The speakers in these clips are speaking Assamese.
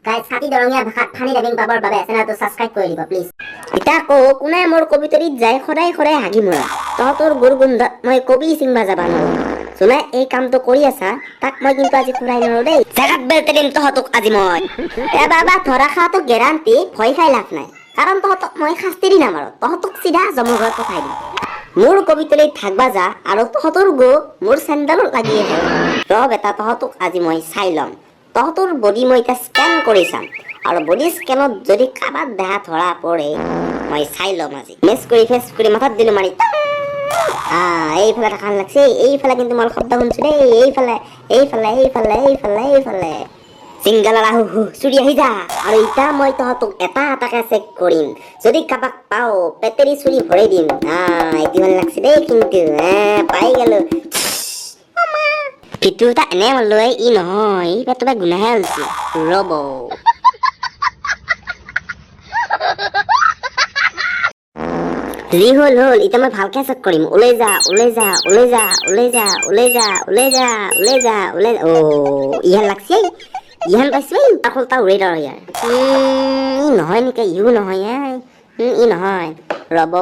গাইজ কাটি দৰঙীয়া ভাষাত ফানি ডাবিং পাবৰ বাবে চেনেলটো সাবস্ক্ৰাইব কৰি দিব প্লিজ। এতিয়া কওঁ কোনে মোৰ কবিতৰিত যায় সদায় সদায় হাগি মৰা তহঁতৰ গুৰগুন্ধত মই কবি চিংবা যাবা নোৱাৰো। যোনে এই কামটো কৰি আছা তাক মই কিন্তু আজি ফুৰাই নোৱাৰো দেই। জেগাত বেলতে দিম তহঁতক আজি মই। বাবা ধৰা খাওয়াটো গেৰাণ্টি, ভয় খাই লাভ নাই, কাৰণ তহঁতক মই শাস্তি দি নামাৰো, তহঁতক চিধা জমঘৰত পঠাই দিম। মোৰ কবিতৰিত থাকবা যা আৰু তহঁতৰ গো মোৰ চেণ্ডেলত লাগি আহে। ৰ বেটা তহঁতক আজি মই চাই ল'ম। তহঁতৰ বডি মই এতিয়া স্কেন কৰি চাম আৰু বডি স্কেনত যদি কাবাত দেহা ধৰা পৰে মই চাই ল'ম আজি। মেচ কৰি ফেচ কৰি মাথাত দিলো মাৰি এইফালে টাকান লাগছে, এইফালে কিন্তু মই শব্দ শুনছো দেই, এইফালে এইফালে এইফালে এইফালে এইফালে চিংগালা হু চুৰি আহি যা। আৰু এতিয়া মই তহঁতক এটা এটাকে চেক কৰিম, যদি কাবাক পাও পেটেৰি চুৰি ভৰাই দিম। এইটো ভাল লাগছে দেই কিন্তু পাই গেলো। কিন্তু এটা এনে লৈ ই নহয়, ই পেটটো গুনাহে হৈছে ৰ'ব। যি হ'ল হ'ল, এতিয়া মই ভালকে চেক কৰিম। ওলাই যা ওলাই যা ওলাই যা ওলাই যা ওলাই যা ওলাই যা ওলাই যা ওলাই যা। ইহান লাগছে, ইহান পাইছো তাকলতা উৰে ৰ ইয়াৰ। ই নহয় নেকি, ইও নহয় ই নহয় ৰ'ব।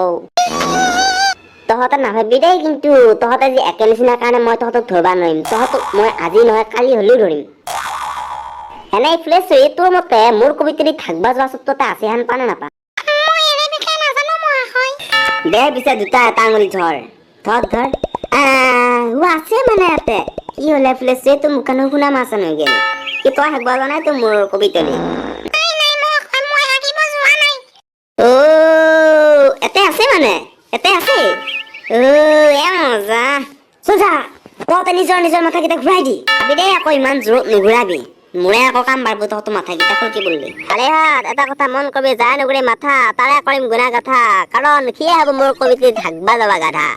তহঁতে নাভাবি দেই কিন্তু তহঁতে যে একে নিচিনা কাৰণে মই তহঁতক ধৰবা নোৱাৰিম। তহঁতক মই আজি নহয় কালি হ'লেও ধৰিম। এনেই ফ্লেছ তোৰ মতে মোৰ কবিতৰিত থাকবা যোৱা চত্বতে আছে হেন পা নে নাপা? দে পিছে দুটা এটা আঙুলি ধৰ ধৰ ধৰ। আছে মানে ইয়াতে কি হলে ফ্লেছ তোৰ মুখানো শুনা মাছ হৈ গেল কি তই হাগবা যোৱা নাই তো মোৰ কবিতৰিত? এতে আছে মানে এতে আছে। মজা চা তহঁতে নিজৰ নিজৰ মাথাকেইটা ঘূৰাই দি ভাবি দেই, আকৌ ইমান জোৰত নুঘূৰাবি, মোৰে আকৌ কাম বাঢ়ব তহঁতৰ মাথাকেইটা খুলকি পৰলি। ভালে হাত এটা কথা মন কৰিবি, যাই নুঘূৰে মাথা তাৰে কৰিম গুণা গাথা, কাৰণ সিয়ে হ'ব মোৰ কবিতৰিত হাগবা যাবা গাধা।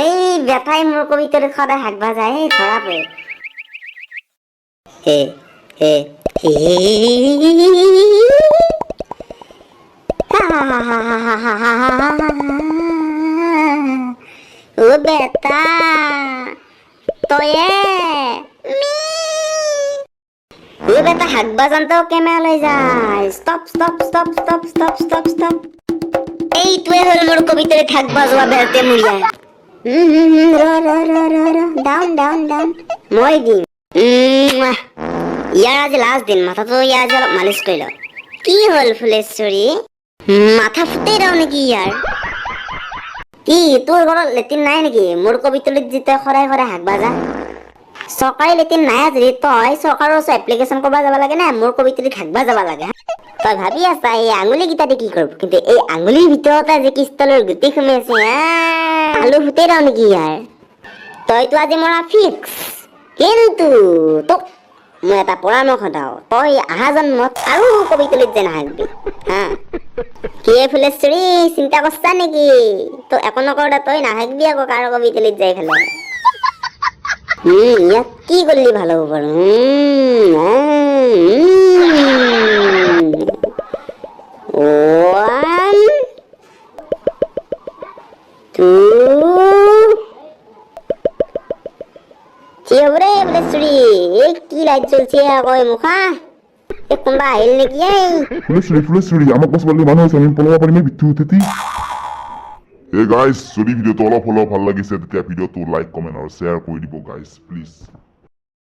এই বেটাই মোৰ কবিতৰিত সদায় হাগবা যায়, এই ধৰা পৰে। হে হে হে বেটা তয়ে বেটা হাগবা যাওঁতেও কেমেৰা লৈ যায়। Stop stop stop stop stop stop stop. এইটোৱে হ'ল মোৰ কবিতৰিত হাগবা যোৱা বেলতে মুৰিয়া। ডাউন ডাউন ডাউন মই দিম। ইয়াৰ আজি লাষ্ট দিন, মাথাটো ইয়াৰ আজি অলপ মালিচ কৰি ল। কি হ'ল ফুলেশ্বৰী, মাথা ফুটেই দাও নেকি ইয়াৰ? কি তোৰ ঘৰত লেট্ৰিন নাই নেকি? মোৰ কবিতৰিত যেতিয়া সদায় সদায় হাগবা যা। চৰকাৰী লেট্ৰিন নাই যদি তই চৰকাৰৰ ওচৰত এপ্লিকেশ্যন কৰিব যাব লাগে নে মোৰ কবিতৰিত হাগবা যাব লাগে? তই ভাবি আছা এই আঙুলি কেইটা কি কৰিব, কিন্তু এই আঙুলিৰ ভিতৰতে যে ক্ৰিষ্টেলৰ গুটি সোমাই আছে, আলু ফুটেই দাও নেকি ইয়াৰ? তইতো আজি মৰা ফিক্স, কিন্তু তোক মই এটা পৰামৰ্শ দাও, তই আহা জন্মত আৰু কবিতৰিত যে নাহাগবি হা। কি ফুলেশ্বৰী চিন্তা কৰছা নেকি? তই একো নকৰ তই নাহাগবি আকৌ কাৰো কবিতৰিত যাই ফেলে। ইয়াক কি কৰিলি ভাল হ'ব বাৰু? 1 2 কি হ'ব ৰে ফুলেশ্বৰী, এই কি লাইট জ্বলছে আকৌ মুখা কোনবা আহিল নেকি? ফুলেশ্বৰী আমাক বাঁচবালি মানুহ আছে, আমি পলাব পাৰিম বিট্টু উঠেতি। গাইজ যদি ভিডিঅ'টো অলপ হ'লেও ভাল লাগিছে তেতিয়া ভিডিঅ'টো লাইক কমেণ্ট আৰু শ্বেয়াৰ কৰি দিব গাইজ প্লিজ।